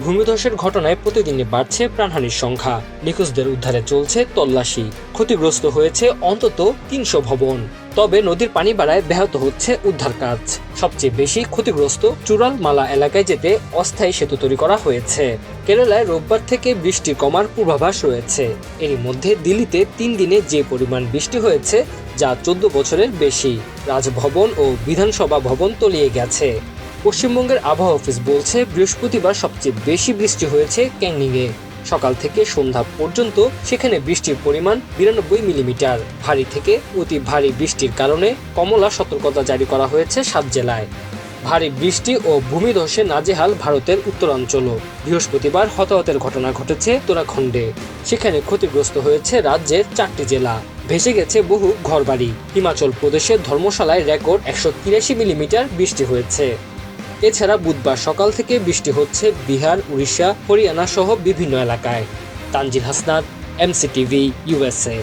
ভূমিধসের ঘটনায় প্রতিদিনই বাড়ছে প্রাণহানির সংখ্যা। নিখোঁজদের উদ্ধারে চলছে তল্লাশি। ক্ষতিগ্রস্ত হয়েছে অন্তত ৩০০ ভবন। তবে নদীর পানি বাড়ায় ব্যাহত হচ্ছে উদ্ধার কাজ। সবচেয়ে বেশি ক্ষতিগ্রস্ত চূড়াল মালা এলাকায় যেতে অস্থায়ী সেতু তৈরি করা হয়েছে। কেরালায় রোববার থেকে বৃষ্টি কমার পূর্বাভাস রয়েছে। এরই মধ্যে দিল্লিতে ৩ দিনে যে পরিমাণ বৃষ্টি হয়েছে যা ১৪ বছরের বেশি। রাজভবন ও বিধানসভা ভবন তলিয়ে গেছে। পশ্চিমবঙ্গের আবহাওয়া অফিস বলছে বৃহস্পতিবার সবচেয়ে বেশি বৃষ্টি হয়েছে ক্যানিংয়ে। সকাল থেকে সন্ধ্যা পর্যন্ত সেখানে বৃষ্টির পরিমাণ ৯২ মিলিমিটার। ভারী থেকে অতি ভারী বৃষ্টির কারণে কমলা সতর্কতা জারি করা হয়েছে ৭ জেলায়। ভারী বৃষ্টি ও ভূমিধসে নাজেহাল ভারতের উত্তরাঞ্চলও। বৃহস্পতিবার হতাহতের ঘটনা ঘটেছে উত্তরাখণ্ডে। সেখানে ক্ষতিগ্রস্ত হয়েছে রাজ্যের ৪টি জেলা। ভেসে গেছে বহু ঘরবাড়ি। হিমাচল প্রদেশের ধর্মশালায় রেকর্ড ১৮৩ মিলিমিটার বৃষ্টি হয়েছে। এছাড়া বুধবার সকাল থেকে বৃষ্টি হচ্ছে বিহার, উড়িষ্যা, হরিয়ানা সহ বিভিন্ন এলাকায়। Tanzil Hasnat, MCTV, USA।